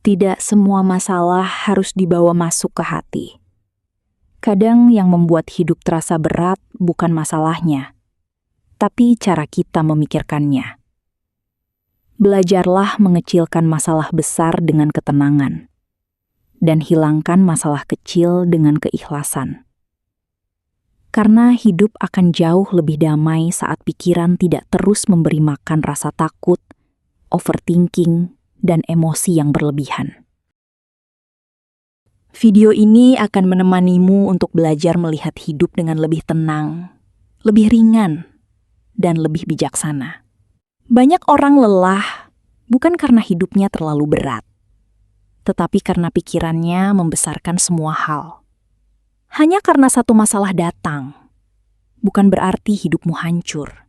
Tidak semua masalah harus dibawa masuk ke hati. Kadang yang membuat hidup terasa berat bukan masalahnya, tapi cara kita memikirkannya. Belajarlah mengecilkan masalah besar dengan ketenangan, dan hilangkan masalah kecil dengan keikhlasan. Karena hidup akan jauh lebih damai saat pikiran tidak terus memberi makan rasa takut, overthinking, dan emosi yang berlebihan. Video ini akan menemanimu untuk belajar melihat hidup dengan lebih tenang, lebih ringan, dan lebih bijaksana. Banyak orang lelah bukan karena hidupnya terlalu berat, tetapi karena pikirannya membesarkan semua hal. Hanya karena satu masalah datang, bukan berarti hidupmu hancur.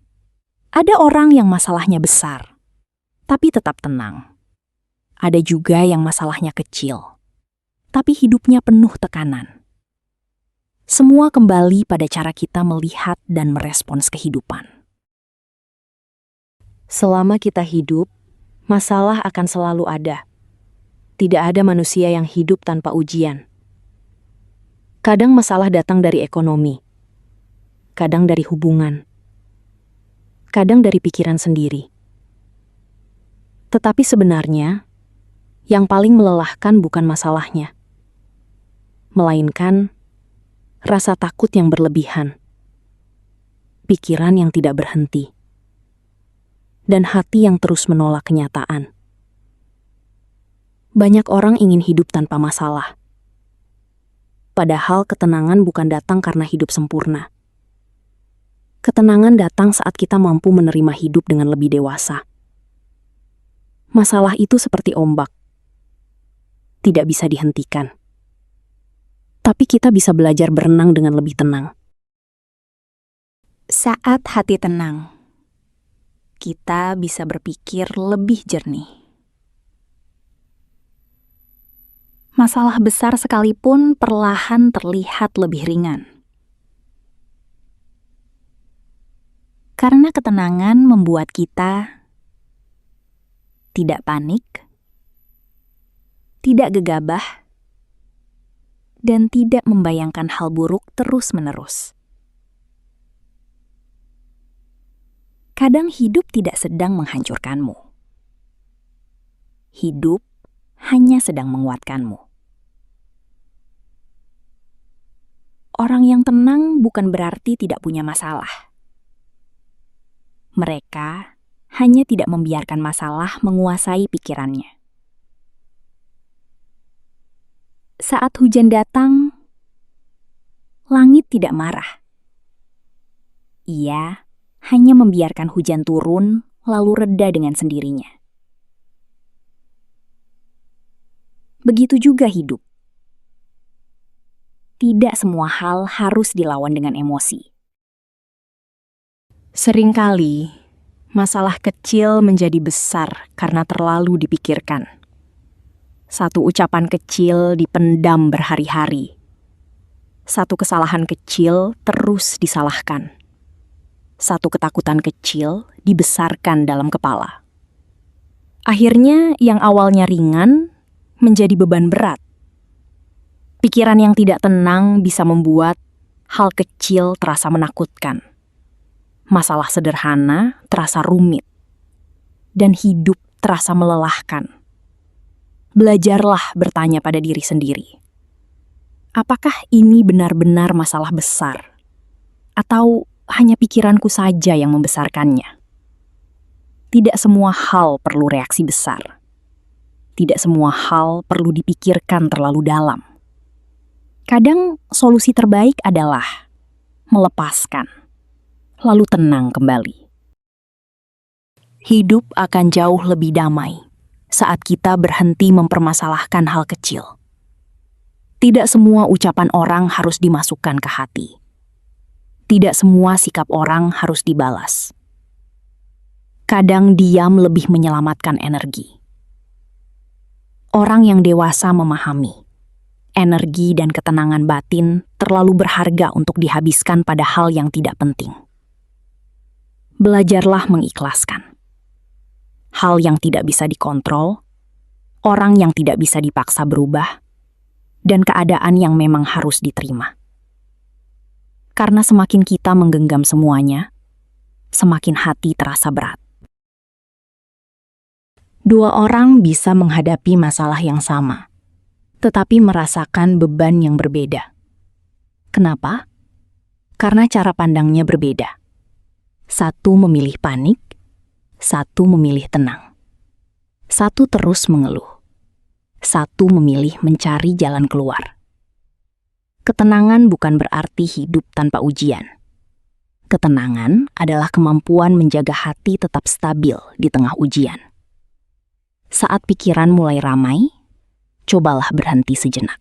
Ada orang yang masalahnya besar, tapi tetap tenang. Ada juga yang masalahnya kecil, tapi hidupnya penuh tekanan. Semua kembali pada cara kita melihat dan merespons kehidupan. Selama kita hidup, masalah akan selalu ada. Tidak ada manusia yang hidup tanpa ujian. Kadang masalah datang dari ekonomi, kadang dari hubungan, kadang dari pikiran sendiri. Tetapi sebenarnya, yang paling melelahkan bukan masalahnya, melainkan rasa takut yang berlebihan, pikiran yang tidak berhenti, dan hati yang terus menolak kenyataan. Banyak orang ingin hidup tanpa masalah, padahal ketenangan bukan datang karena hidup sempurna. Ketenangan datang saat kita mampu menerima hidup dengan lebih dewasa. Masalah itu seperti ombak, tidak bisa dihentikan. Tapi kita bisa belajar berenang dengan lebih tenang. Saat hati tenang, kita bisa berpikir lebih jernih. Masalah besar sekalipun perlahan terlihat lebih ringan. Karena ketenangan membuat kita tidak panik, tidak gegabah, dan tidak membayangkan hal buruk terus-menerus. Kadang hidup tidak sedang menghancurkanmu. Hidup hanya sedang menguatkanmu. Orang yang tenang bukan berarti tidak punya masalah. Mereka hanya tidak membiarkan masalah menguasai pikirannya. Saat hujan datang, langit tidak marah. Ia hanya membiarkan hujan turun lalu reda dengan sendirinya. Begitu juga hidup. Tidak semua hal harus dilawan dengan emosi. Seringkali, masalah kecil menjadi besar karena terlalu dipikirkan. Satu ucapan kecil dipendam berhari-hari. Satu kesalahan kecil terus disalahkan. Satu ketakutan kecil dibesarkan dalam kepala. Akhirnya, yang awalnya ringan menjadi beban berat. Pikiran yang tidak tenang bisa membuat hal kecil terasa menakutkan. Masalah sederhana terasa rumit, dan hidup terasa melelahkan. Belajarlah bertanya pada diri sendiri. Apakah ini benar-benar masalah besar? Atau hanya pikiranku saja yang membesarkannya? Tidak semua hal perlu reaksi besar. Tidak semua hal perlu dipikirkan terlalu dalam. Kadang solusi terbaik adalah melepaskan, lalu tenang kembali. Hidup akan jauh lebih damai saat kita berhenti mempermasalahkan hal kecil. Tidak semua ucapan orang harus dimasukkan ke hati. Tidak semua sikap orang harus dibalas. Kadang diam lebih menyelamatkan energi. Orang yang dewasa memahami, energi dan ketenangan batin terlalu berharga untuk dihabiskan pada hal yang tidak penting. Belajarlah mengikhlaskan. Hal yang tidak bisa dikontrol, orang yang tidak bisa dipaksa berubah, dan keadaan yang memang harus diterima. Karena semakin kita menggenggam semuanya, semakin hati terasa berat. Dua orang bisa menghadapi masalah yang sama, tetapi merasakan beban yang berbeda. Kenapa? Karena cara pandangnya berbeda. Satu memilih panik, satu memilih tenang. Satu terus mengeluh, satu memilih mencari jalan keluar. Ketenangan bukan berarti hidup tanpa ujian. Ketenangan adalah kemampuan menjaga hati tetap stabil di tengah ujian. Saat pikiran mulai ramai, cobalah berhenti sejenak.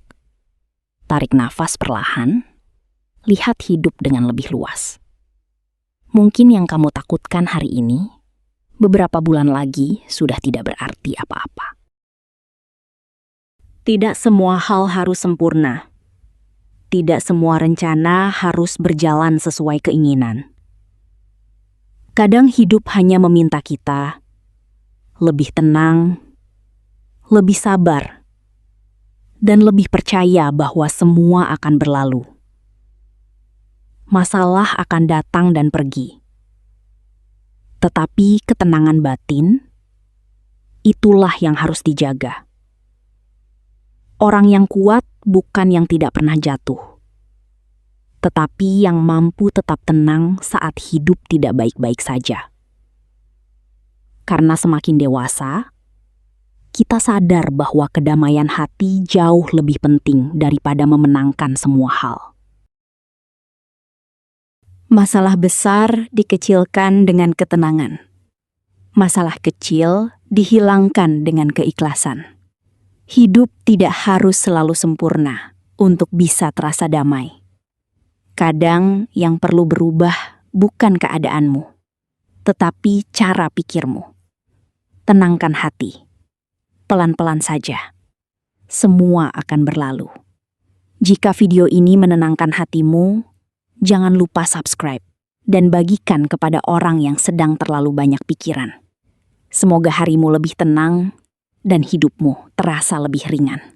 Tarik nafas perlahan, lihat hidup dengan lebih luas. Mungkin yang kamu takutkan hari ini, beberapa bulan lagi sudah tidak berarti apa-apa. Tidak semua hal harus sempurna. Tidak semua rencana harus berjalan sesuai keinginan. Kadang hidup hanya meminta kita lebih tenang, lebih sabar, dan lebih percaya bahwa semua akan berlalu. Masalah akan datang dan pergi. Tetapi ketenangan batin, itulah yang harus dijaga. Orang yang kuat bukan yang tidak pernah jatuh, tetapi yang mampu tetap tenang saat hidup tidak baik-baik saja. Karena semakin dewasa, kita sadar bahwa kedamaian hati jauh lebih penting daripada memenangkan semua hal. Masalah besar dikecilkan dengan ketenangan. Masalah kecil dihilangkan dengan keikhlasan. Hidup tidak harus selalu sempurna untuk bisa terasa damai. Kadang yang perlu berubah bukan keadaanmu, tetapi cara pikirmu. Tenangkan hati. Pelan-pelan saja. Semua akan berlalu. Jika video ini menenangkan hatimu, jangan lupa subscribe dan bagikan kepada orang yang sedang terlalu banyak pikiran. Semoga harimu lebih tenang dan hidupmu terasa lebih ringan.